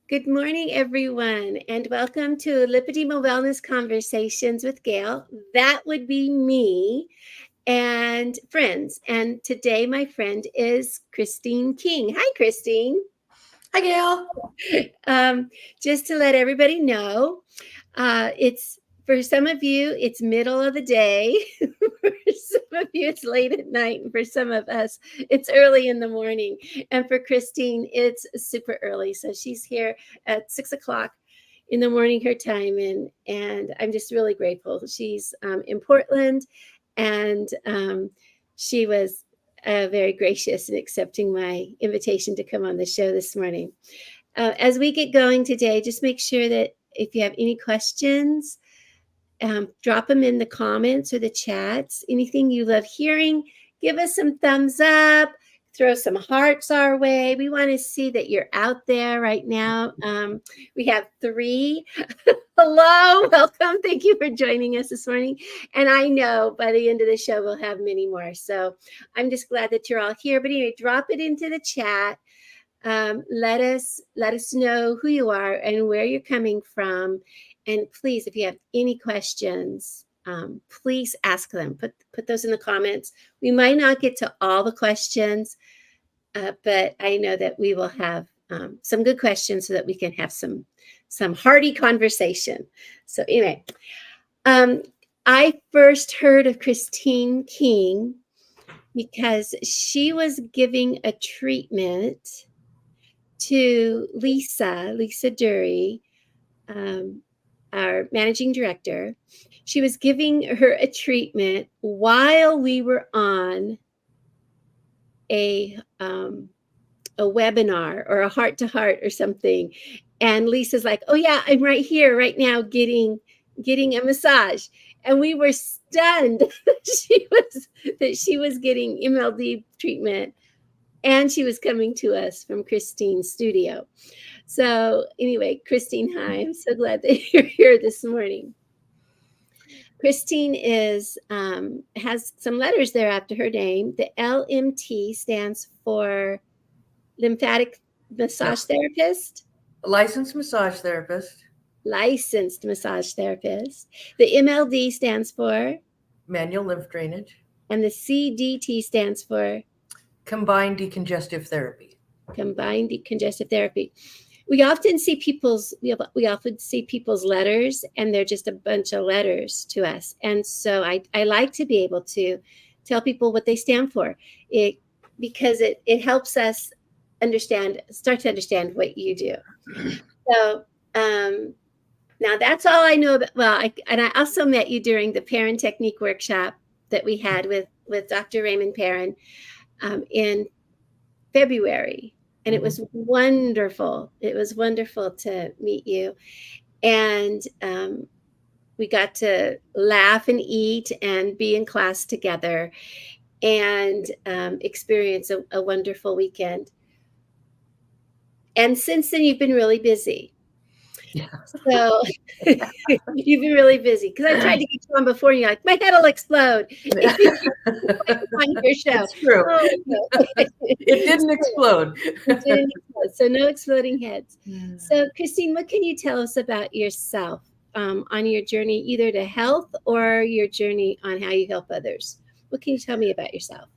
Good morning, everyone, and welcome to Lipedema Wellness Conversations with Gail. That would be me and friends. And today, my friend is Christine King. Hi, Christine. Hi, Gail. Just to let everybody know, it's for some of you, it's middle of the day. For some of you, it's late at night. And for some of us, it's early in the morning. And for Christine, it's super early. So she's here at 6 o'clock in the morning, her time. And I'm just really grateful. She's in Portland, and she was very gracious in accepting my invitation to come on the show this morning. As we get going today, just make sure that if you have any questions, drop them in the comments or the chats. Anything you love hearing, give us some thumbs up, throw some hearts our way. We want to see that you're out there right now. We have 3. Hello, welcome. Thank you for joining us this morning. And I know by the end of the show, we'll have many more. So I'm just glad that you're all here. But anyway, drop it into the chat. Let us know who you are and where you're coming from. And please, if you have any questions, please ask them. Put those in the comments. We might not get to all the questions, but I know that we will have some good questions so that we can have some hearty conversation. So anyway, I first heard of Christine King because she was giving a treatment to Lisa Dury, our managing director. She was giving her a treatment while we were on a webinar or a heart-to-heart or something. And Lisa's like, "Oh yeah, I'm right here right now getting a massage." And we were stunned that she was getting MLD treatment, and she was coming to us from Christine's studio. So anyway, Christine, hi. I'm so glad that you're here this morning. Christine has some letters there after her name. The LMT stands for lymphatic massage therapist. Licensed massage therapist. Licensed massage therapist. The MLD stands for manual lymph drainage. And the CDT stands for combined decongestive therapy. Combined decongestive therapy. We often see people's letters, and they're just a bunch of letters to us. And so I like to be able to tell people what they stand for, because it helps us start to understand what you do. So now that's all I know about. Well, I also met you during the Perrin Technique workshop that we had with Dr. Raymond Perrin in February. And it was wonderful. It was wonderful to meet you. And we got to laugh and eat and be in class together and experience a wonderful weekend. And since then, you've been really busy. Yeah. So you've been really busy, because I tried to get you on before, and you're like, my head will explode on your show. It's true. Oh, no. It didn't explode. It didn't explode. So no exploding heads. So Christine, what can you tell us about yourself on your journey, either to health or your journey on how you help others? What can you tell me about yourself?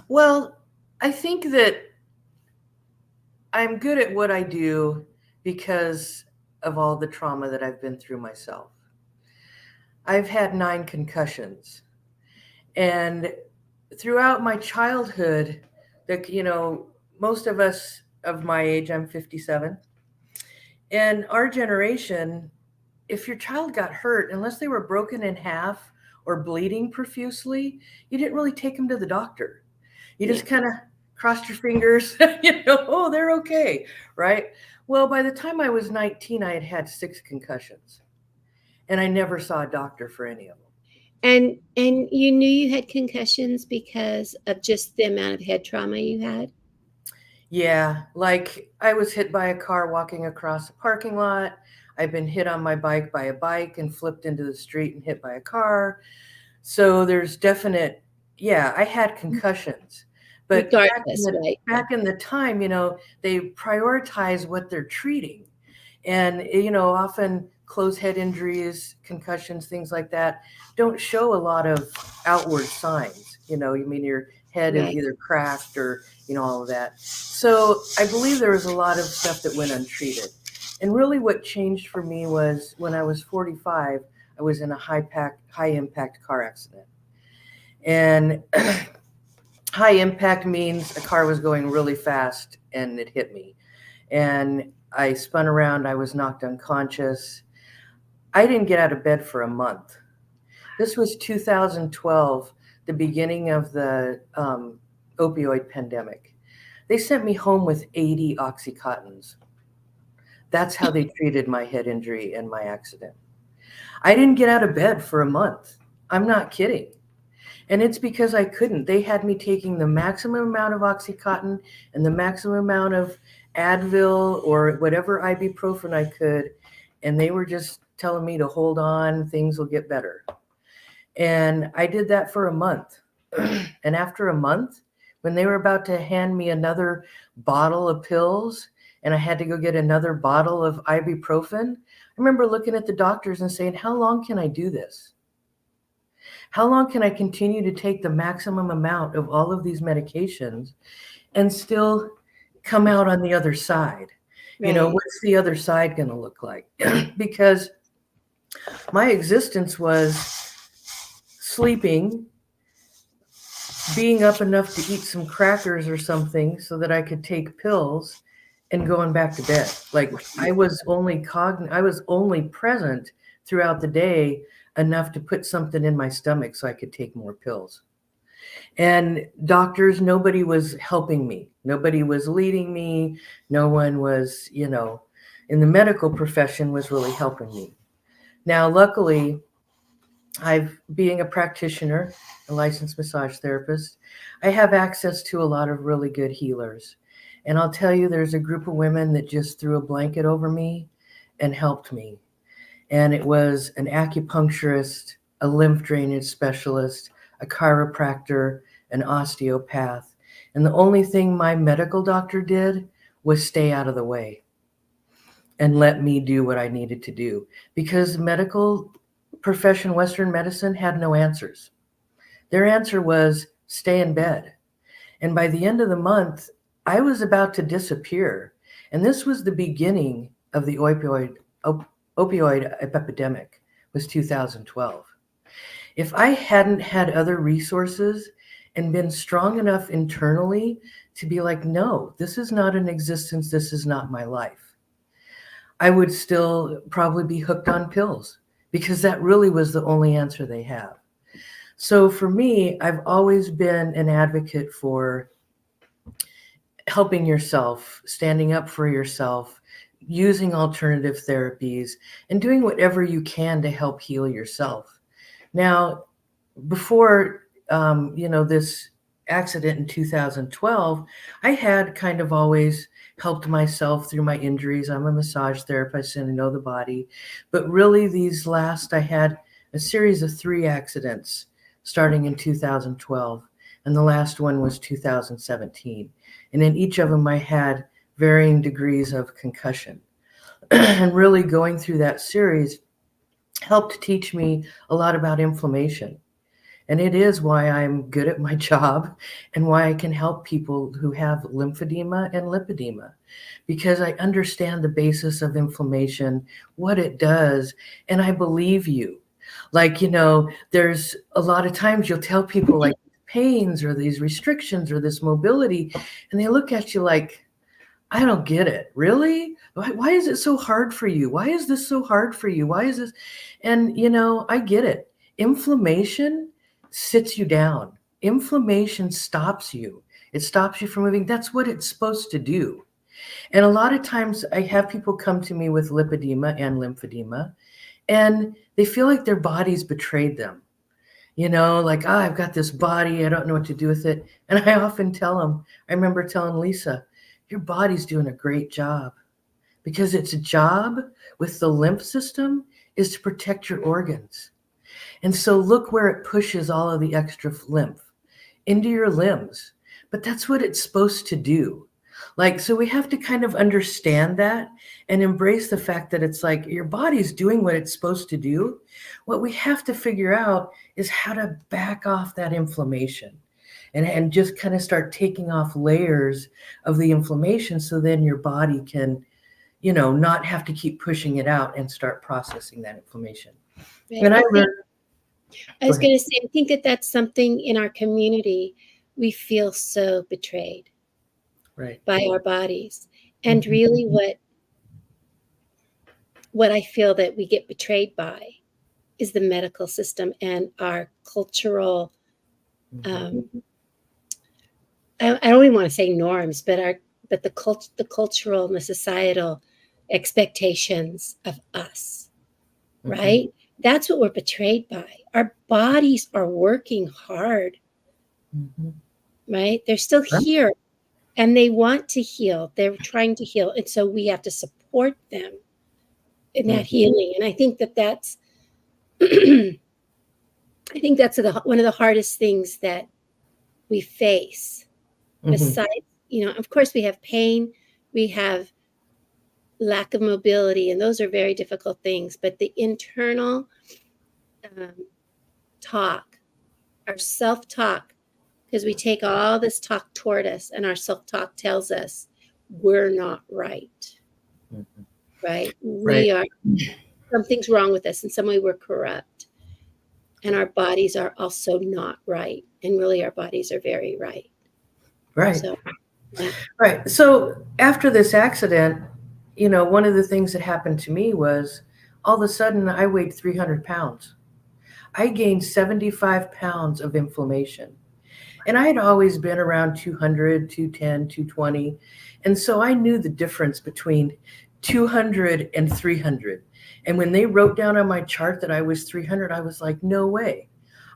Well, I think that I'm good at what I do because of all the trauma that I've been through myself. I've had 9 concussions. And throughout my childhood, most of us of my age, I'm 57, and our generation, if your child got hurt, unless they were broken in half or bleeding profusely, you didn't really take them to the doctor. You just kind of crossed your fingers, oh, they're okay, right? Well, by the time I was 19, I had 6 concussions, and I never saw a doctor for any of them. And you knew you had concussions because of just the amount of head trauma you had? Yeah, like I was hit by a car walking across a parking lot. I've been hit on my bike by a bike and flipped into the street and hit by a car. So there's definite, I had concussions. But regardless, right? back in the time, they prioritize what they're treating. And, often closed head injuries, concussions, things like that don't show a lot of outward signs. You mean your head is Right. either cracked or, all of that. So I believe there was a lot of stuff that went untreated. And really what changed for me was when I was 45, I was in a high impact car accident. And high impact means a car was going really fast and it hit me. And I spun around, I was knocked unconscious. I didn't get out of bed for a month. This was 2012, the beginning of the opioid pandemic. They sent me home with 80 Oxycontins. That's how they treated my head injury and my accident. I didn't get out of bed for a month. I'm not kidding. And it's because I couldn't. They had me taking the maximum amount of Oxycontin and the maximum amount of Advil or whatever ibuprofen I could. And they were just telling me to hold on, things will get better. And I did that for a month. And after a month, when they were about to hand me another bottle of pills and I had to go get another bottle of ibuprofen, I remember looking at the doctors and saying, how long can I do this? How long can I continue to take the maximum amount of all of these medications and still come out on the other side? Right. What's the other side going to look like? Because my existence was sleeping, being up enough to eat some crackers or something so that I could take pills and going back to bed. Like I was only present throughout the day enough to put something in my stomach so I could take more pills. And doctors, nobody was helping me. Nobody was leading me. No one was, in the medical profession was really helping me. Now, luckily, being a practitioner, a licensed massage therapist, I have access to a lot of really good healers. And I'll tell you, there's a group of women that just threw a blanket over me and helped me. And it was an acupuncturist, a lymph drainage specialist, a chiropractor, an osteopath. And the only thing my medical doctor did was stay out of the way and let me do what I needed to do. Because medical profession, Western medicine, had no answers. Their answer was stay in bed. And by the end of the month, I was about to disappear. And this was the beginning of the opioid epidemic, was 2012. If I hadn't had other resources and been strong enough internally to be like, no, this is not an existence, this is not my life, I would still probably be hooked on pills because that really was the only answer they have. So for me, I've always been an advocate for helping yourself, standing up for yourself, using alternative therapies, and doing whatever you can to help heal yourself. Now, before this accident in 2012, I had kind of always helped myself through my injuries. I'm a massage therapist and I know the body. But really I had a series of 3 accidents starting in 2012. And the last one was 2017. And in each of them, I had varying degrees of concussion. And really going through that series helped teach me a lot about inflammation. And it is why I'm good at my job and why I can help people who have lymphedema and lipedema, because I understand the basis of inflammation, what it does, and I believe you. Like, there's a lot of times you'll tell people like pains or these restrictions or this mobility, and they look at you like, I don't get it. Really? Why is it so hard for you? Why is this so hard for you? Why is this? And, I get it. Inflammation sits you down. Inflammation stops you. It stops you from moving. That's what it's supposed to do. And a lot of times I have people come to me with lipedema and lymphedema, and they feel like their body's betrayed them. Like, I've got this body, I don't know what to do with it. And I often tell them, I remember telling Lisa, your body's doing a great job, because its job with the lymph system is to protect your organs. And so look where it pushes all of the extra lymph into your limbs. but that's what it's supposed to do. Like, so we have to kind of understand that and embrace the fact that it's like your body's doing what it's supposed to do. What we have to figure out is how to back off that inflammation and just kind of start taking off layers of the inflammation so then your body can, not have to keep pushing it out and start processing that inflammation. Right. And I learned. I was going to say, I think that that's something in our community we feel so betrayed by our bodies. And Mm-hmm. really what I feel that we get betrayed by is the medical system and our cultural, I don't even want to say norms, but the cultural and the societal expectations of us, right? That's what we're betrayed by. Our bodies are working hard, right? They're still here and they want to heal. They're trying to heal. And so we have to support them in that healing. And I think that that's, I think that's one of the hardest things that we face. Besides, of course we have pain, we have lack of mobility, and those are very difficult things. But the internal talk, our self-talk, because we take all this talk toward us and our self-talk tells us we're not right. Right? We are, something's wrong with us. In some way we're corrupt. And our bodies are also not right. And really our bodies are very right. Right. So, yeah. Right. So after this accident, one of the things that happened to me was all of a sudden I weighed 300 pounds. I gained 75 pounds of inflammation. And I had always been around 200, 210, 220. And so I knew the difference between 200 and 300. And when they wrote down on my chart that I was 300, I was like, no way.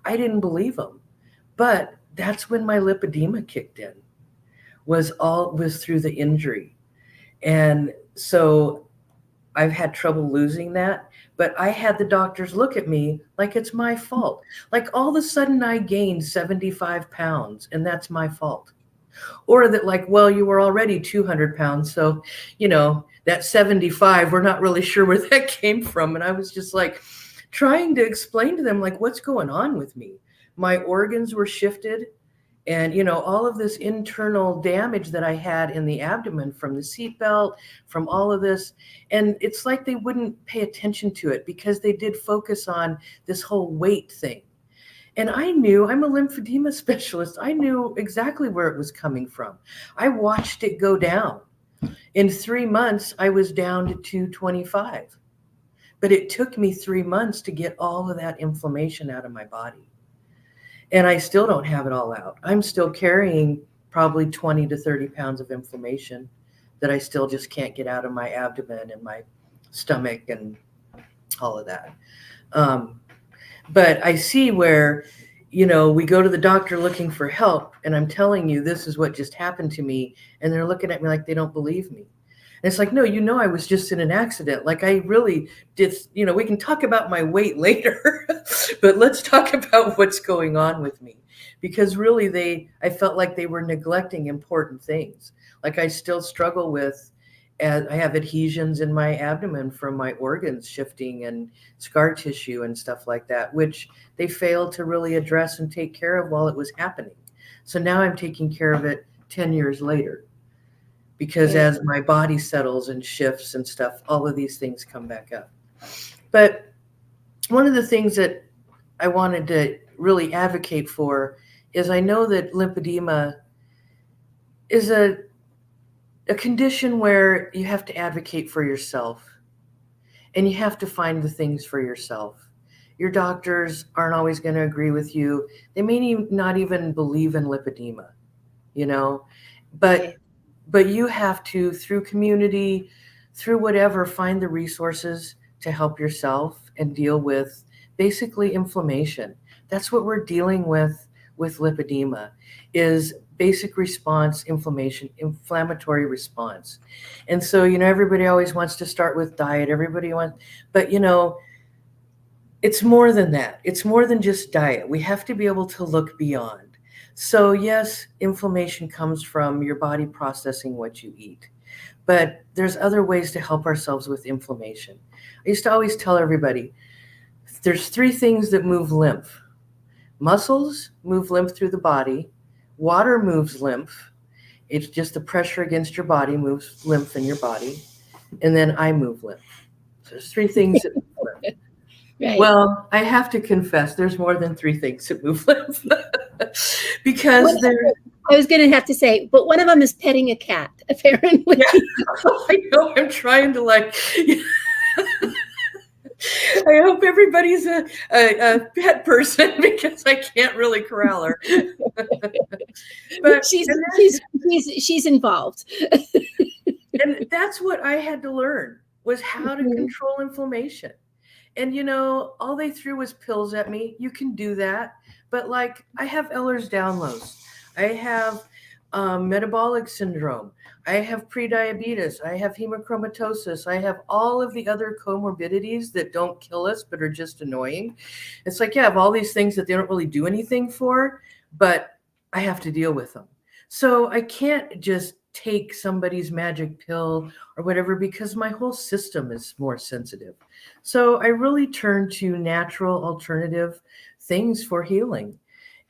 I didn't believe them. But that's when my lipedema kicked in, was through the injury. And so I've had trouble losing that. But I had the doctors look at me like it's my fault. Like all of a sudden I gained 75 pounds and that's my fault. Or that like, well, you were already 200 pounds. So, that 75, we're not really sure where that came from. And I was just like trying to explain to them, like, what's going on with me? My organs were shifted. And, all of this internal damage that I had in the abdomen from the seatbelt, from all of this. And it's like they wouldn't pay attention to it because they did focus on this whole weight thing. And I knew, I'm a lymphedema specialist. I knew exactly where it was coming from. I watched it go down. In 3 months, I was down to 225. But it took me 3 months to get all of that inflammation out of my body. And I still don't have it all out. I'm still carrying probably 20 to 30 pounds of inflammation that I still just can't get out of my abdomen and my stomach and all of that. But I see where, we go to the doctor looking for help and I'm telling you, this is what just happened to me. And they're looking at me like they don't believe me. And it's like, no, I was just in an accident. Like I really did, we can talk about my weight later, but let's talk about what's going on with me. Because really I felt like they were neglecting important things. Like I still struggle with, and I have adhesions in my abdomen from my organs shifting and scar tissue and stuff like that, which they failed to really address and take care of while it was happening. So now I'm taking care of it 10 years later. Because as my body settles and shifts and stuff, all of these things come back up. But one of the things that I wanted to really advocate for is I know that lipedema is a condition where you have to advocate for yourself and you have to find the things for yourself. Your doctors aren't always going to agree with you. They may not even believe in lipedema, but you have to, through community, through whatever, find the resources to help yourself and deal with basically inflammation. That's what we're dealing with lipedema, is basic response, inflammatory response. And so, everybody always wants to start with diet. But it's more than that. It's more than just diet. We have to be able to look beyond. So, yes, inflammation comes from your body processing what you eat, but there's other ways to help ourselves with inflammation. I used to always tell everybody there's three things that move lymph: muscles move lymph through the body, water moves lymph. It's just the pressure against your body moves lymph in your body, and then I move lymph. So there's three things that move lymph. Right. Well, I have to confess, there's more than three things that move lymph because there. I was going to have to say, but one of them is petting a cat, apparently. Yeah, I know. I'm trying to like. I hope everybody's a pet person because I can't really corral her. But she's involved. And that's what I had to learn, was how to control inflammation. And all they threw was pills at me. You can do that, but like I have Ehlers-Danlos, I have metabolic syndrome, I have prediabetes, I have hemochromatosis, I have all of the other comorbidities that don't kill us but are just annoying. It's like, yeah, I have all these things that they don't really do anything for, but I have to deal with them. So I can't just take somebody's magic pill or whatever, because my whole system is more sensitive. So I really turn to natural alternative things for healing.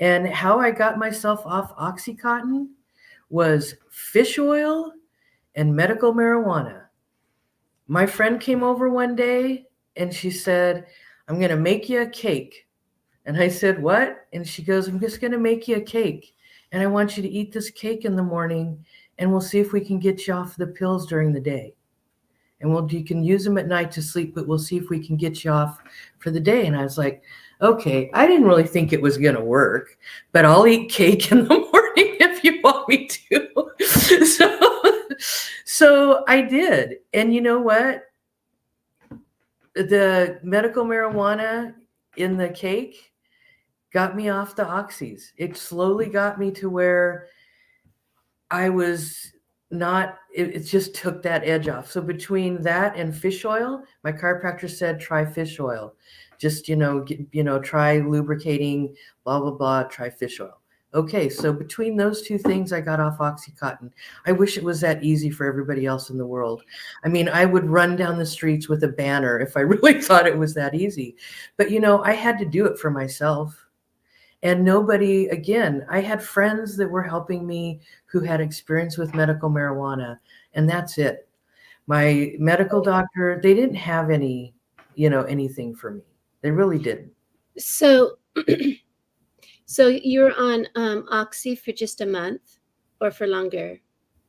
And how I got myself off Oxycontin was fish oil and medical marijuana. My friend came over one day and she said, "I'm going to make you a cake." And I said, "What?" And she goes, "I'm just going to make you a cake. And I want you to eat this cake in the morning, and we'll see if we can get you off the pills during the day. And you can use them at night to sleep, but we'll see if we can get you off for the day." And I was like, okay, I didn't really think it was going to work, but I'll eat cake in the morning if you want me to. So I did. And you know what? The medical marijuana in the cake got me off the oxys. It slowly got me to where I was not, it just took that edge off. So between that and fish oil, my chiropractor said, try fish oil. Just, try lubricating, blah, blah, blah, try fish oil. Okay, so between those two things, I got off Oxycontin. I wish it was that easy for everybody else in the world. I mean, I would run down the streets with a banner if I really thought it was that easy. But, I had to do it for myself. And nobody, again, I had friends that were helping me who had experience with medical marijuana, and that's it. My medical doctor, they didn't have anything for me. They really didn't. So, so you're on Oxy for just a month or for longer?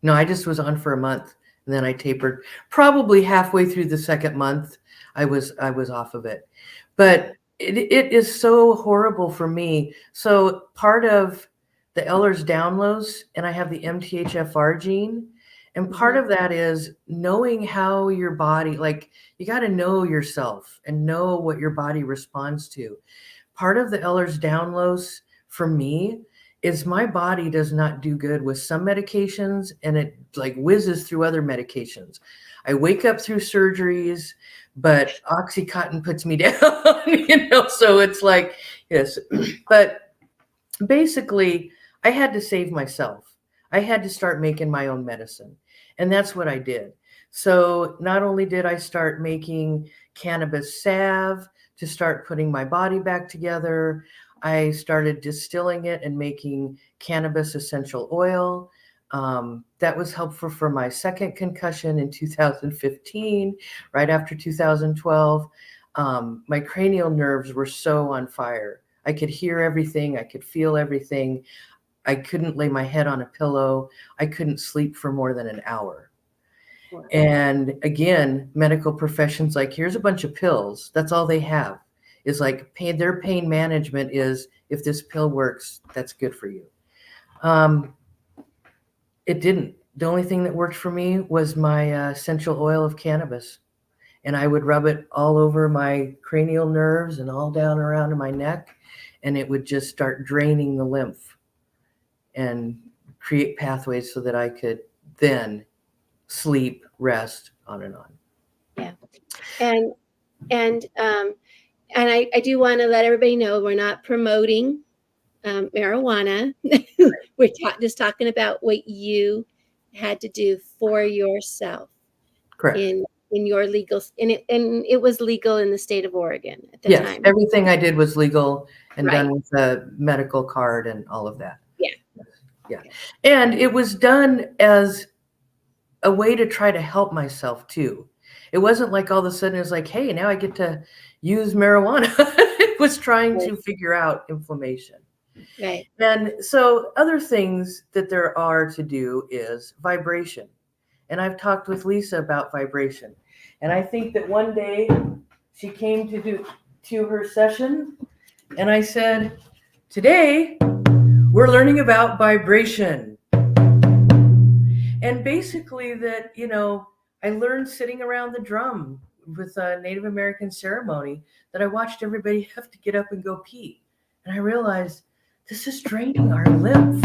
No, I just was on for a month, and then I tapered. Probably halfway through the second month, I was off of it. But it is so horrible for me. So part of the Ehlers-Danlos, and I have the MTHFR gene, and part of that is knowing how your body, like you got to know yourself and know what your body responds to. Part of the Ehlers-Danlos for me is my body does not do good with some medications, and it like whizzes through other medications. I wake up through surgeries, but Oxycontin puts me down, so it's like, yes. But basically, I had to save myself. I had to start making my own medicine, and that's what I did. So not only did I start making cannabis salve to start putting my body back together, I started distilling it and making cannabis essential oil. That was helpful for my second concussion in 2015, right after 2012. My cranial nerves were so on fire. I could hear everything. I could feel everything. I couldn't lay my head on a pillow. I couldn't sleep for more than an hour. Wow. And again, medical professions like, here's a bunch of pills. That's all they have. Is like their pain management is, if this pill works, that's good for you. It didn't. The only thing that worked for me was my essential oil of cannabis. And I would rub it all over my cranial nerves and all down around my neck. And it would just start draining the lymph and create pathways so that I could then sleep, rest, on and on. Yeah. And I do want to let everybody know we're not promoting marijuana. We're just talking about what you had to do for yourself Correct. in your legal, and it was legal in the state of Oregon at the Yes, time. everything I did was legal and Right. done with a medical card and all of that. Yeah. Yeah. And it was done as a way to try to help myself too. It wasn't like all of a sudden it was like, hey, now I get to use marijuana. It was trying to figure out inflammation. Right. And so other things that there are to do is vibration. And I've talked with Lisa about vibration. And I think that one day she came to her session and I said, today we're learning about vibration. And basically that, I learned sitting around the drum with a Native American ceremony that I watched everybody have to get up and go pee. And I realized this is draining our lymph.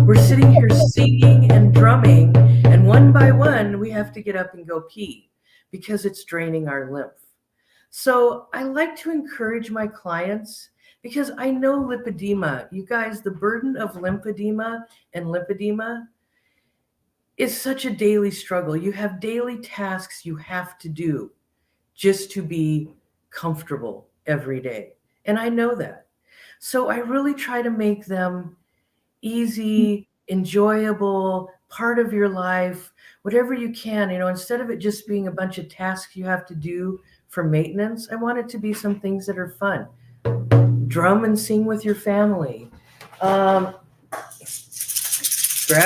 We're sitting here singing and drumming, and one by one, we have to get up and go pee because it's draining our lymph. So I like to encourage my clients because I know lipedema. You guys, the burden of lymphedema and lipedema is such a daily struggle. You have daily tasks you have to do just to be comfortable every day. And I know that. So I really try to make them easy, enjoyable, part of your life, whatever you can, instead of it just being a bunch of tasks you have to do for maintenance, I want it to be some things that are fun. Drum and sing with your family. Grab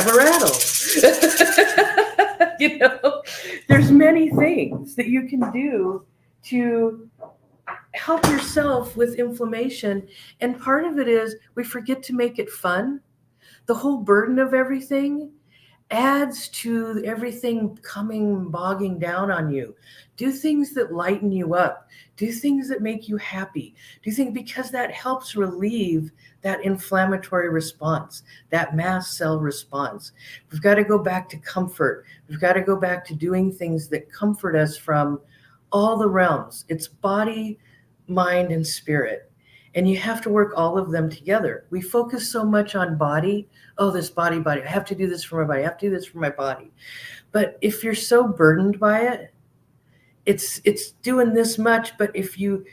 a rattle. There's many things that you can do to help yourself with inflammation. And part of it is we forget to make it fun. The whole burden of everything adds to everything bogging down on you. Do things that lighten you up. Do things that make you happy. Because that helps relieve that inflammatory response, that mast cell response. We've got to go back to comfort. We've got to go back to doing things that comfort us from all the realms. It's body, mind, and spirit. And you have to work all of them together. We focus so much on body. Oh, this body. I have to do this for my body. I have to do this for my body. But if you're so burdened by it, it's doing this much. But if you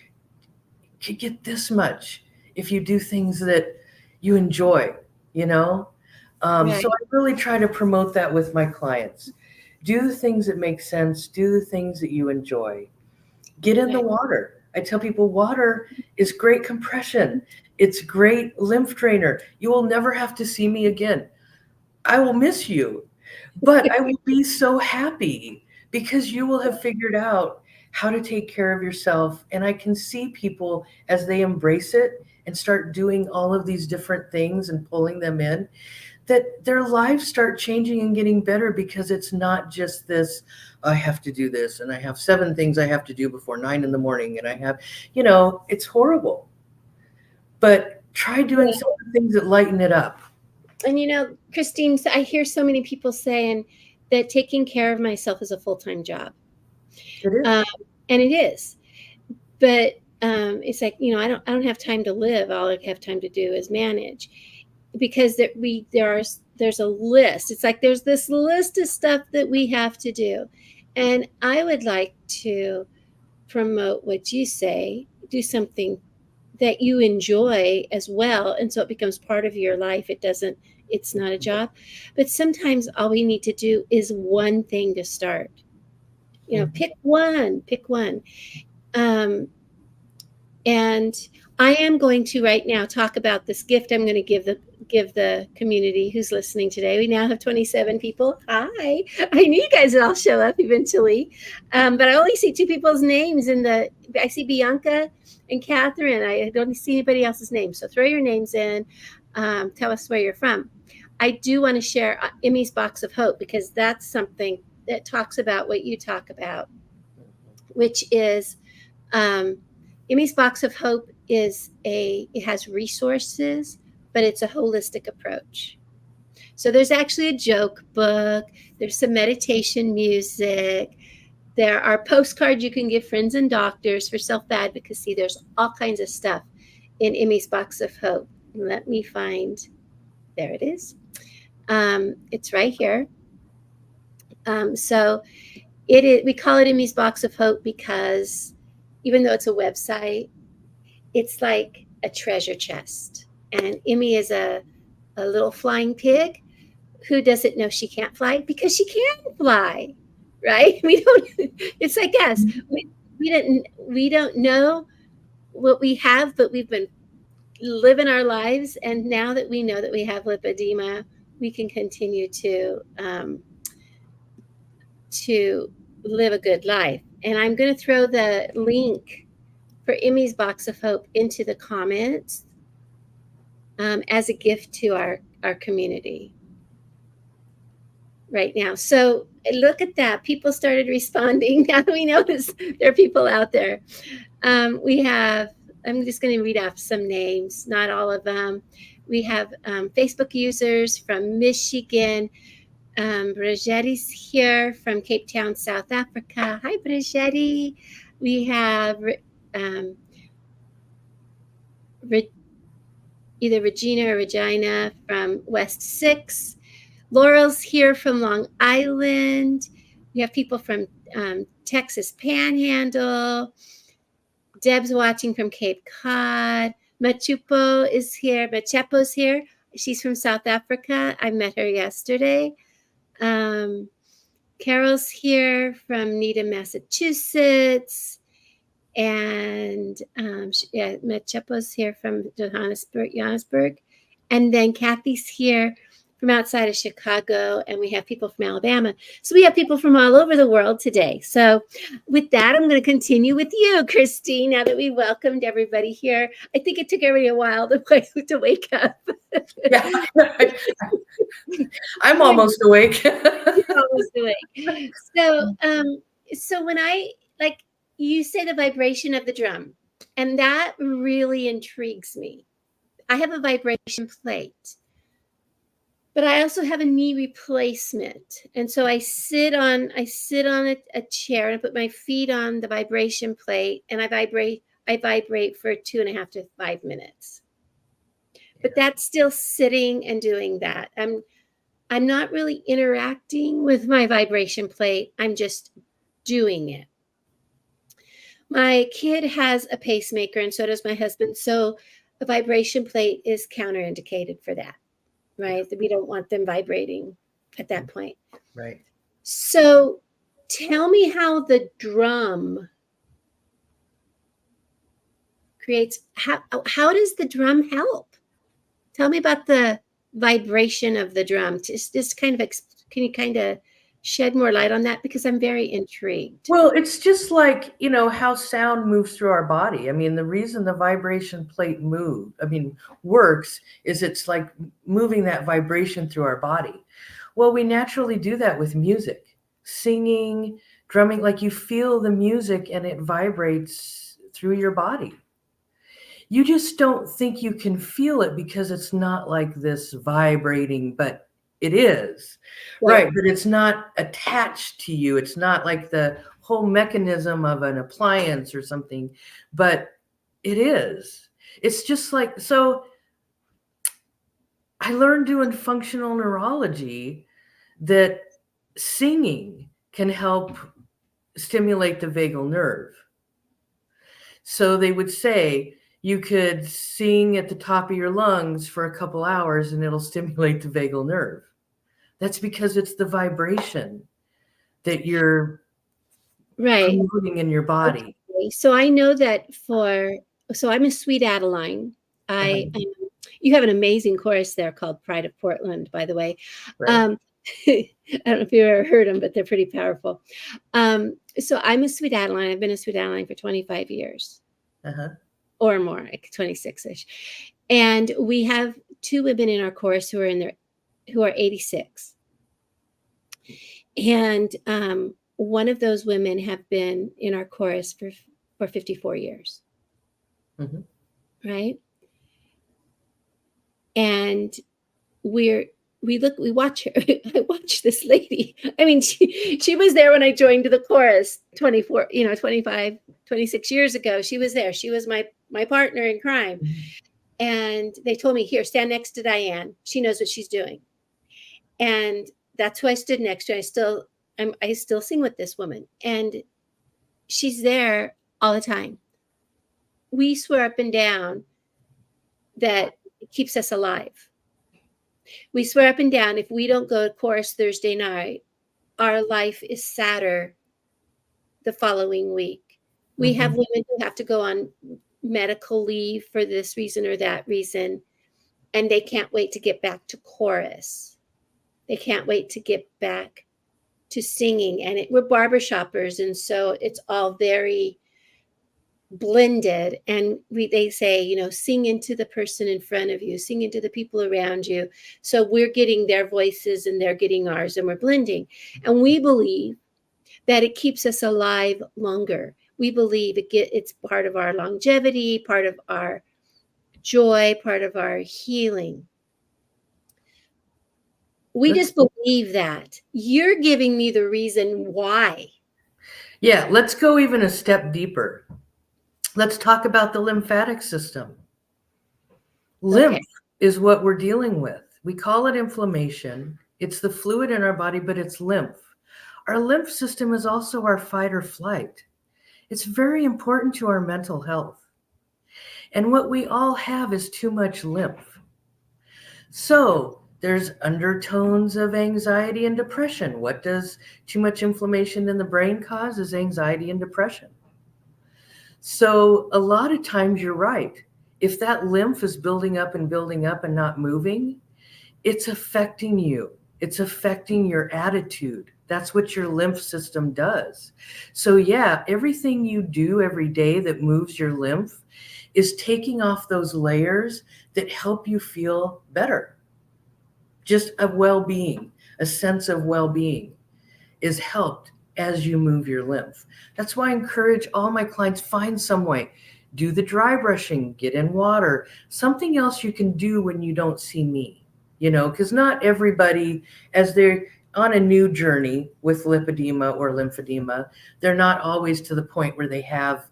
could get this much, if you do things that you enjoy, Right. So I really try to promote that with my clients. Do the things that make sense. Do the things that you enjoy. Get in the water. I tell people water is great compression. It's great lymph drainer. You will never have to see me again. I will miss you, but I will be so happy because you will have figured out how to take care of yourself. And I can see people as they embrace it and start doing all of these different things and pulling them in, that their lives start changing and getting better because it's not just this, I have to do this and I have 7 things I have to do before 9 in the morning. And I have, it's horrible. But try doing some of the things that lighten it up. And Christine, I hear so many people saying that taking care of myself is a full-time job. It is. And it is. But it's like, I don't have time to live. All I have time to do is manage. Because there's a list. It's like there's this list of stuff that we have to do. And I would like to promote what you say, do something that you enjoy as well. And so it becomes part of your life. It's not a job. But sometimes all we need to do is one thing to start. Pick one. And I am going to right now talk about this gift I'm going to give the community who's listening today. We now have 27 people. Hi. I knew you guys would all show up eventually. But I only see 2 people's names I see Bianca and Catherine. I don't see anybody else's name. So throw your names in. Tell us where you're from. I do want to share Emmy's Box of Hope because that's something that talks about what you talk about, which is Emmy's Box of Hope it has resources, but it's a holistic approach. So there's actually a joke book. There's some meditation music. There are postcards you can give friends and doctors for self-advocacy. There's all kinds of stuff in Emmy's Box of Hope. Let me find, there it is. It's right here. So it is, we call it Emmy's Box of Hope because even though it's a website, it's like a treasure chest. And Emmy is a little flying pig who doesn't know she can't fly because she can fly, right? We don't, it's like us. We don't know what we have, but we've been living our lives. And now that we know that we have lipedema, we can continue to live a good life. And I'm going to throw the link for Emmy's Box of Hope into the comments as a gift to our community right now. So look at that. People started responding. Now we know there are people out there. We have, I'm just going to read off some names, not all of them. We have Facebook users from Michigan. Brigitte's here from Cape Town, South Africa. Hi, Brigitte. We have either Regina or Regina from West 6. Laurel's here from Long Island. We have people from Texas Panhandle. Deb's watching from Cape Cod. Machupo is here. Machepo's here. She's from South Africa. I met her yesterday. Carol's here from Needham, Massachusetts. And Machepo's here from Johannesburg. And then Kathy's here from outside of Chicago, and we have people from Alabama. So we have people from all over the world today. So with that, I'm going to continue with you, Christine, now that we welcomed everybody here. I think it took everybody a while to wake up. Yeah, I'm almost awake. You're almost awake. So when I, like, you say the vibration of the drum, and that really intrigues me. I have a vibration plate, but I also have a knee replacement. And so I sit on a chair and I put my feet on the vibration plate and I vibrate for 2.5 to 5 minutes. But that's still sitting and doing that. I'm not really interacting with my vibration plate. I'm just doing it. My kid has a pacemaker and so does my husband. So a vibration plate is counterindicated for that. Right? We don't want them vibrating at that point. Right. So tell me how the drum creates, how does the drum help? Tell me about the vibration of the drum. Just kind of, can you kind of shed more light on that? Because I'm very intrigued. Well, it's just like, how sound moves through our body. I mean, the reason the vibration plate works is it's like moving that vibration through our body. Well, we naturally do that with music, singing, drumming, like you feel the music and it vibrates through your body. You just don't think you can feel it because it's not like this vibrating, but it is. Right. But it's not attached to you. It's not like the whole mechanism of an appliance or something, but it is. It's just like, so I learned doing functional neurology that singing can help stimulate the vagal nerve. So they would say, you could sing at the top of your lungs for a couple hours and it'll stimulate the vagal nerve. That's because it's the vibration that you're promoting in your body. Okay. So I know that so I'm a Sweet Adeline. You have an amazing chorus there called Pride of Portland, by the way. Right. I don't know if you've ever heard them, but they're pretty powerful. So I'm a Sweet Adeline. I've been a Sweet Adeline for 25 years. Or more, like 26-ish. And we have 2 women in our chorus who are 86. And one of those women have been in our chorus for 54 years. Right? And we watch her. I watch this lady. I mean, she was there when I joined the chorus 25, 26 years ago. She was there. She was my partner in crime. And they told me, here, stand next to Diane. She knows what she's doing. And that's who I stood next to. I still sing with this woman, and she's there all the time. We swear up and down that it keeps us alive. We swear up and down if we don't go to chorus Thursday night, our life is sadder the following week. We have women who have to go on medical leave for this reason or that reason, and they can't wait to get back to chorus. They can't wait to get back to singing. And we're barbershoppers, and so it's all very blended. And they say, sing into the person in front of you, sing into the people around you. So we're getting their voices and they're getting ours, and we're blending. And we believe that it keeps us alive longer. We believe it's part of our longevity, part of our joy, part of our healing. We just believe that. You're giving me the reason why. Yeah, let's go even a step deeper. Let's talk about the lymphatic system. Lymph is what we're dealing with. We call it inflammation. It's the fluid in our body, but it's lymph. Our lymph system is also our fight or flight. It's very important to our mental health. And what we all have is too much lymph. So there's undertones of anxiety and depression. What does too much inflammation in the brain cause? Is anxiety and depression. So a lot of times you're right. If that lymph is building up and not moving, it's affecting you. It's affecting your attitude. That's what your lymph system does. So yeah, everything you do every day that moves your lymph is taking off those layers that help you feel better. Just a well-being, a sense of well-being is helped as you move your lymph. That's why I encourage all my clients, find some way. Do the dry brushing, get in water, something else you can do when you don't see me, because not everybody, as they're on a new journey with lipedema or lymphedema, they're not always to the point where they have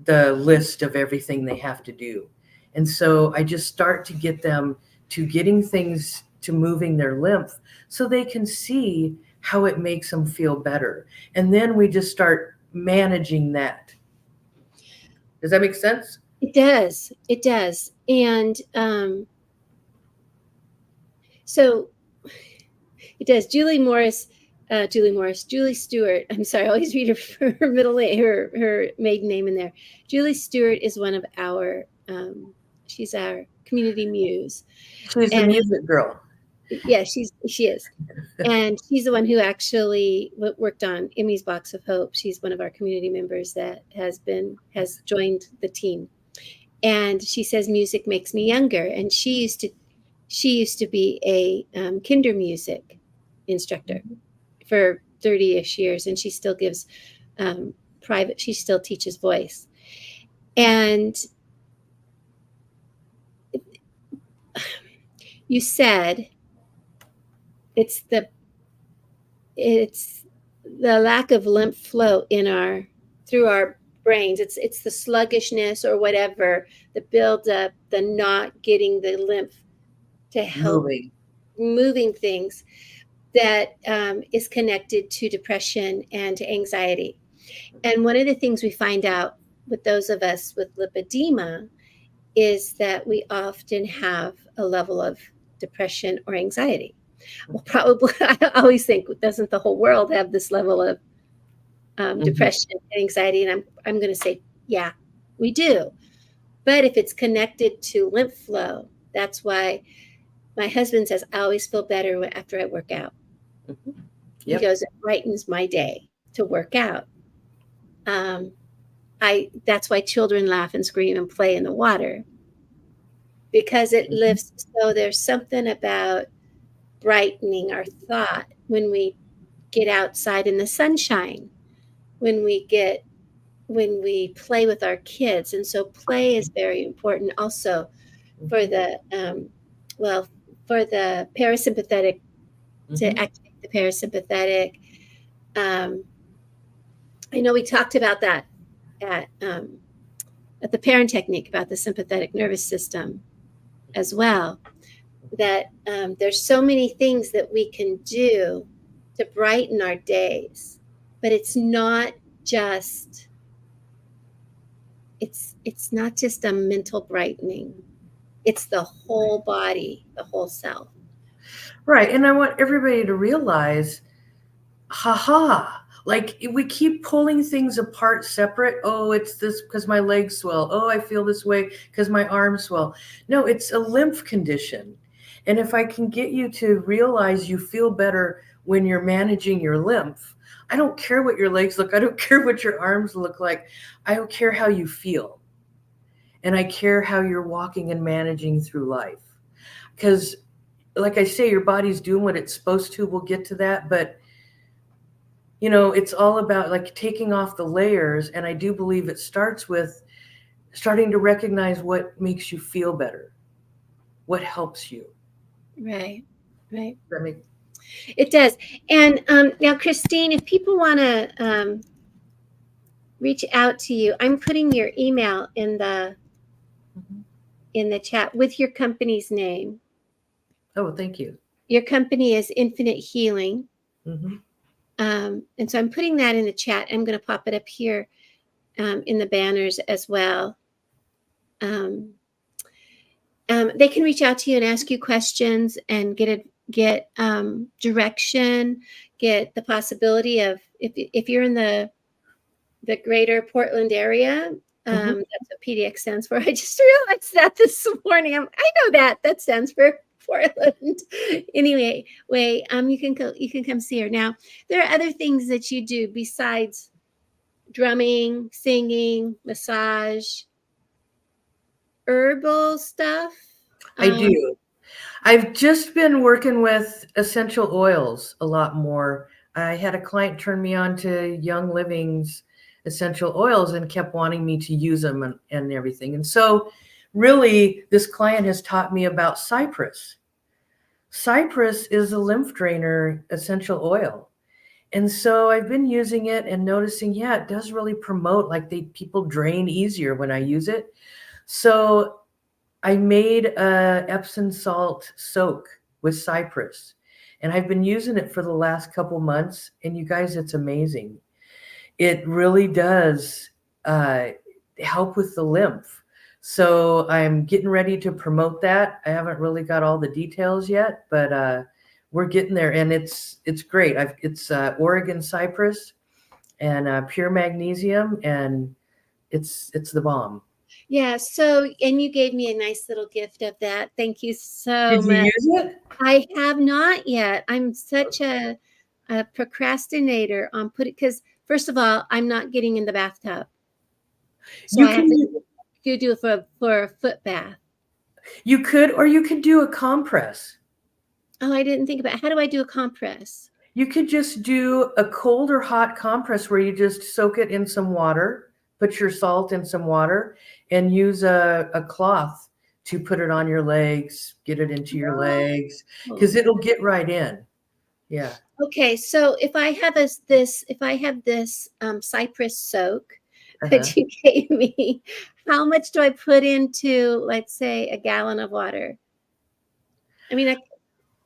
the list of everything they have to do. And so I just start to get them to getting things to moving their lymph so they can see how it makes them feel better. And then we just start managing that. Does that make sense? It does. It does. And so it does. Julie Stewart. I'm sorry, I always read her middle name, her maiden name in there. Julie Stewart is one of our, she's our community muse. She's the music girl. Yeah, she is. And she's the one who actually worked on Emmy's Box of Hope. She's one of our community members that has joined the team. And she says music makes me younger. And she used to be a kinder music instructor for 30-ish years, and she still gives she still teaches voice. And you said it's the lack of lymph flow through our brains. It's the sluggishness or whatever, the buildup, the not getting the lymph to help moving things that is connected to depression and to anxiety. And one of the things we find out with those of us with lipedema is that we often have a level of depression or anxiety. Well, probably, I always think, doesn't the whole world have this level of depression and anxiety? And I'm going to say, yeah, we do. But if it's connected to lymph flow, that's why my husband says I always feel better after I work out. Yep. He goes, it brightens my day to work out. That's why children laugh and scream and play in the water, because it lifts. So there's something about brightening our thought when we get outside in the sunshine, when we play with our kids. And so play is very important also for the parasympathetic, to activate the parasympathetic. I know we talked about that at the parent technique about the sympathetic nervous system. as well. That there's so many things that we can do to brighten our days, but it's not just a mental brightening. It's the whole body, the whole self. Right. And I want everybody to realize, haha, like we keep pulling things apart separate. Oh, it's this because my legs swell. Oh, I feel this way because my arms swell. No, it's a lymph condition. And if I can get you to realize you feel better when you're managing your lymph, I don't care what your legs look, I don't care what your arms look like. I don't care how you feel. And I care how you're walking and managing through life. Because, like I say, your body's doing what it's supposed to. We'll get to that. But it's all about like taking off the layers. And I do believe it starts with starting to recognize what makes you feel better, what helps you. Right. Right. That make It does. And now, Christine, if people want to reach out to you, I'm putting your email in the chat with your company's name. Oh, thank you. Your company is Infinite Healing. Mm-hmm. And so I'm putting that in the chat. I'm going to pop it up here in the banners as well. They can reach out to you and ask you questions and get direction, get the possibility of, if you're in the greater Portland area, that's what PDX stands for. I just realized that this morning. I know that stands for Portland. Anyway, you can come see her. Now, there are other things that you do besides drumming, singing, massage, herbal stuff. I do. I've just been working with essential oils a lot more. I had a client turn me on to Young Living's essential oils and kept wanting me to use them and everything. And so really this client has taught me about cypress. Cypress is a lymph drainer essential oil. And so I've been using it and noticing, yeah, it does really promote, like people drain easier when I use it. So I made a Epsom salt soak with cypress, and I've been using it for the last couple months. And you guys, it's amazing. It really does help with the lymph. So I'm getting ready to promote that. I haven't really got all the details yet, but we're getting there, and it's great. It's Oregon cypress and pure magnesium, and it's the bomb. Yeah. So, and you gave me a nice little gift of that. Thank you so Did you much. use it? I have not yet. I'm such a procrastinator on because first of all, I'm not getting in the bathtub. So I have to do it for a foot bath. You could, or you could do a compress. Oh, I didn't think about how do I do a compress? You could just do a cold or hot compress where you just soak it in some water, put your salt in some water, and use a cloth to put it on your legs, get it into your legs, because it'll get right in. Yeah. Okay, so if I have this cypress soak that you gave me, how much do I put into, let's say, a gallon of water? I mean,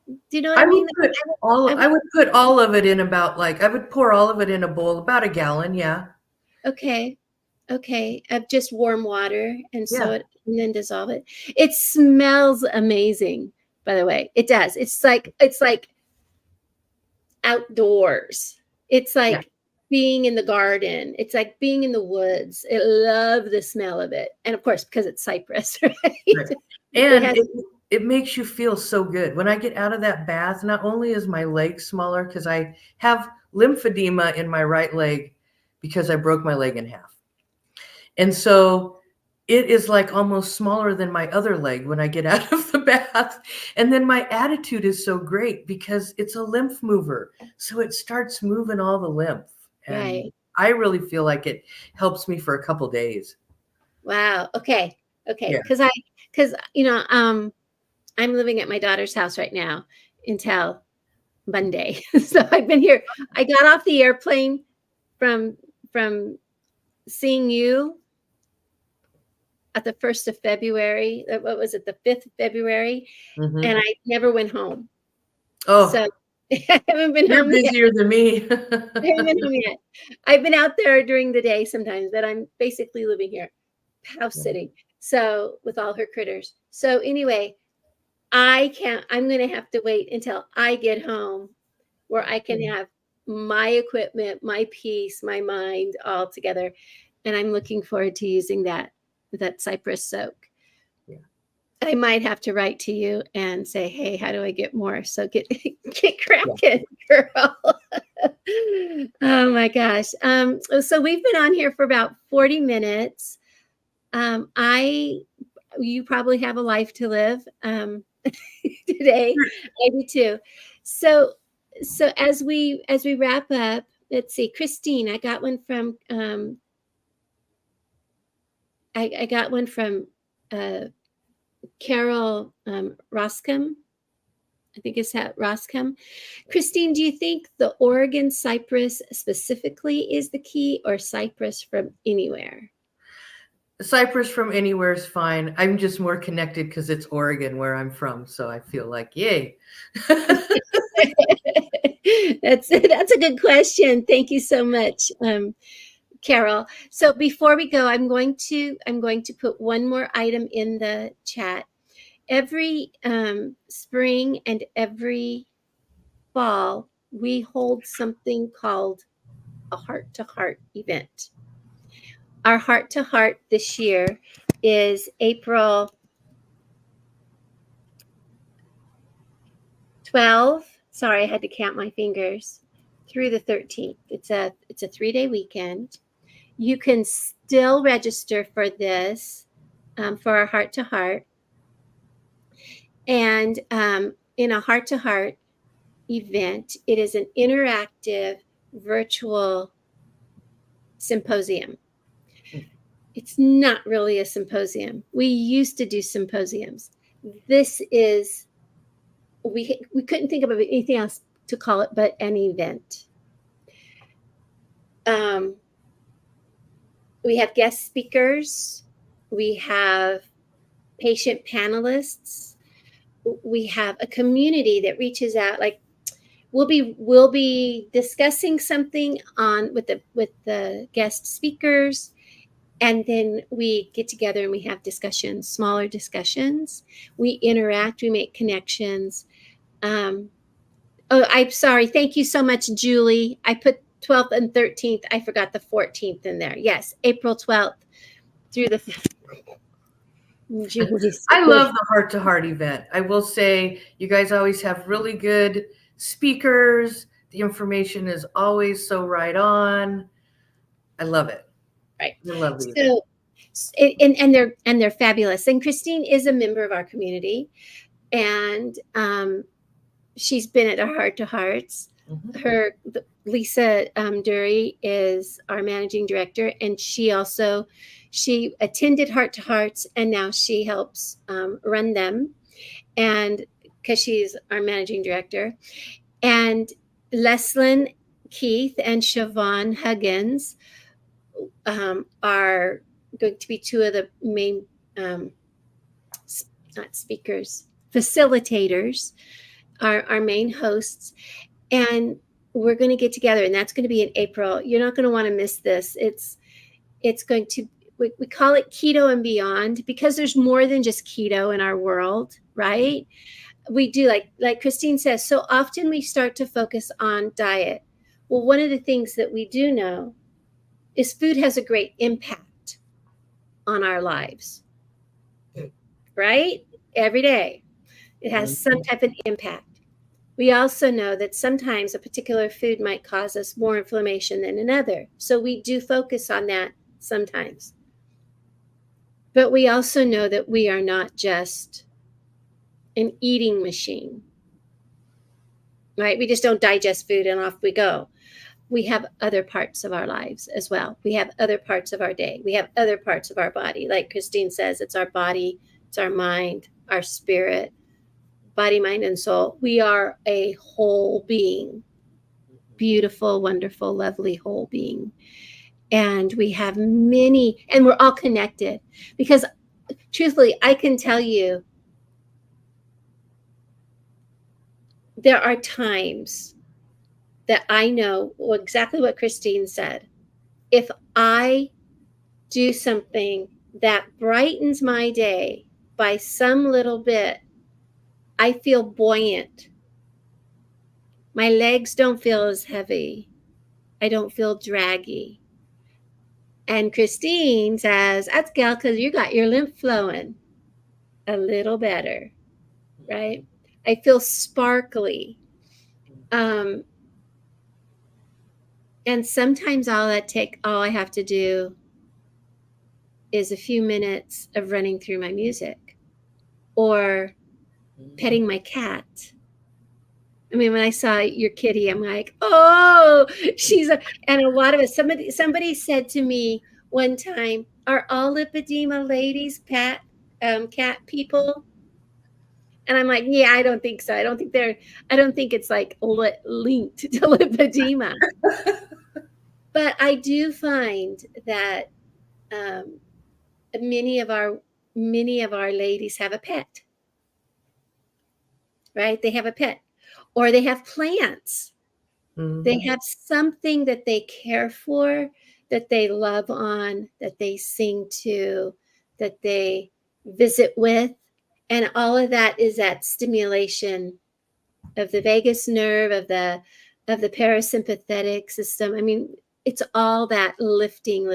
do you know what I mean? I would put all of it in about, like, I would pour all of it in a bowl, about a gallon. Yeah. Okay. Of just warm water and it and then dissolve it. It smells amazing, by the way. It does. It's like outdoors. It's like being in the garden. It's like being in the woods. I love the smell of it. And of course, because it's cypress, right? And it makes you feel so good. When I get out of that bath, not only is my leg smaller, because I have lymphedema in my right leg because I broke my leg in half. And so it is like almost smaller than my other leg when I get out of the bath. And then my attitude is so great because it's a lymph mover. So it starts moving all the lymph. And I really feel like it helps me for a couple days. Wow. Okay. Because I'm living at my daughter's house right now until Monday. So I've been here. I got off the airplane from seeing you at the 1st of February. What was it? The 5th of February. And Mhm. I never went home. So Oh, I haven't been you're home yet. busier than me. I haven't been home yet. I've been out there during the day sometimes, but I'm basically living here, house Yeah, sitting. So with all her critters. So anyway, I'm going to have to wait until I get home where I can yeah, have my equipment, my peace, my mind all together. And I'm looking forward to using that cypress soak. yeah, I might have to write to you and say, hey, how do I get more? So get get yeah. cracking, girl. Oh my gosh. So we've been on here for about 40 minutes. I You probably have a life to live today. I do too. So as we wrap up, let's see, Christine, I got one from I got one from Carol Roscom. I think it's at Roscom. Christine, do you think the Oregon cypress specifically is the key, or cypress from anywhere? Cyprus from anywhere is fine. I'm just more connected because it's Oregon where I'm from, so I feel like yay. That's a good question. Thank you so much, Carol. So before we go, I'm going to put one more item in the chat. Every spring and every fall, we hold something called a heart-to-heart event. Our heart-to-heart this year is April 12th. Sorry, I had to count my fingers. Through the 13th. It's a 3-day weekend. You can still register for this, for our heart-to-heart. And in a heart-to-heart event, it is an interactive virtual symposium. It's not really a symposium. We used to do symposiums. This is, we couldn't think of anything else to call it but an event. We have guest speakers. We have patient panelists. We have a community that reaches out. Like we'll be discussing something on with the guest speakers, and then we get together and we have discussions, smaller discussions. We interact, we make connections. Oh, I'm sorry. Thank you so much, Julie. I put 12th and 13th. I forgot the 14th in there. Yes, April 12th through the Julie's I good. love the heart to heart event. I will say you guys always have really good speakers. The information is always so right on. I love it. Right. I love the event. So and they're fabulous. And Christine is a member of our community, and she's been at our Heart to Hearts. Mhm. Lisa Dury is our managing director, and she attended Heart to Hearts, and now she helps run them, and because she's our managing director. And Leslyn Keith and Siobhan Huggins are going to be two of the main um, not speakers, facilitators, our main hosts. And we're going to get together, and that's going to be in April. You're not going to want to miss this. It's going to, we call it keto and beyond, because there's more than just keto in our world, right? We do, like Christine says, so often we start to focus on diet. Well, one of the things that we do know is food has a great impact on our lives, right? Every day it has some Mhm. type of impact. We also know that sometimes a particular food might cause us more inflammation than another. So we do focus on that sometimes. But we also know that we are not just an eating machine, right? We just don't digest food and off we go. We have other parts of our lives as well. We have other parts of our day. We have other parts of our body. Like Christine says, it's our body, it's our mind, our spirit, body, mind, and soul. We are a whole being, beautiful, wonderful, lovely whole being. And we have many, and we're all connected, because truthfully, I can tell you there are times that I know exactly what Christine said. If I do something that brightens my day by some little bit, I feel buoyant. My legs don't feel as heavy. I don't feel draggy. And Christine says, that's Gail, because you got your lymph flowing a little better, right? I feel sparkly. Um, and sometimes all I have to do is a few minutes of running through my music or petting my cat. I mean, when I saw your kitty, I'm like, oh, and a lot of us, somebody said to me one time, are all lipedema ladies cat people? And I'm like, yeah, I don't think so. I don't think it's like linked to lipedema. But I do find that um, many of our ladies have a pet, right? They have a pet, or they have plants. They have something that they care for, that they love on, that they sing to, that they visit with. And all of that is that stimulation of the vagus nerve, of the parasympathetic system. I mean, it's all that lifting.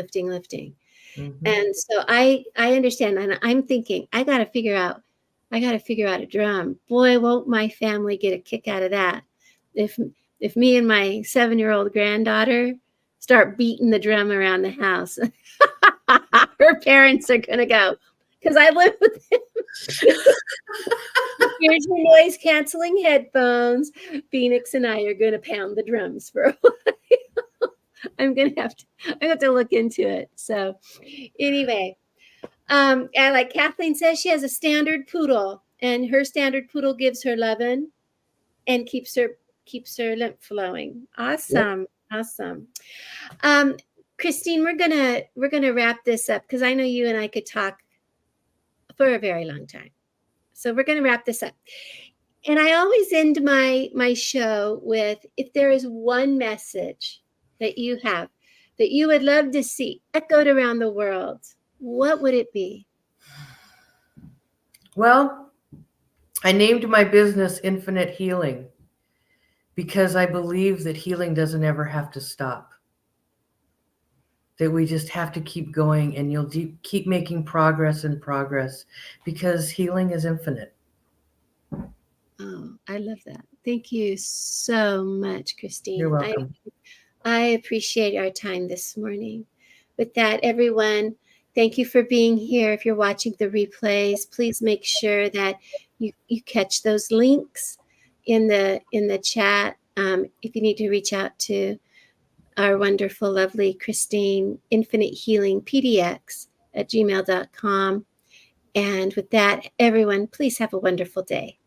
And so I understand, and I'm thinking, I got to figure out a drum. Boy, won't my family get a kick out of that. If me and my 7-year-old granddaughter start beating the drum around the house, her parents are going to go, because I live with them. Here's your noise canceling headphones. Phoenix and I are going to pound the drums for a while. I'm going to have to look into it. So anyway, and like Kathleen says, she has a standard poodle, and her standard poodle gives her lovin' and keeps her lymph flowing. Awesome. Yep. Awesome. Christine, we're gonna wrap this up because I know you and I could talk for a very long time. So we're gonna wrap this up. And I always end my show with, if there is one message that you have that you would love to see echoed around the world, what would it be? Well, I named my business Infinite Healing because I believe that healing doesn't ever have to stop. That we just have to keep going, and you'll keep making progress and progress, because healing is infinite. Oh, I love that. Thank you so much, Christine. You're welcome. I appreciate our time this morning. With that, everyone, thank you for being here. If you're watching the replays, please make sure that you catch those links in the chat. If you need to reach out to our wonderful, lovely Christine, Infinite Healing PDX at gmail.com. And with that, everyone, please have a wonderful day.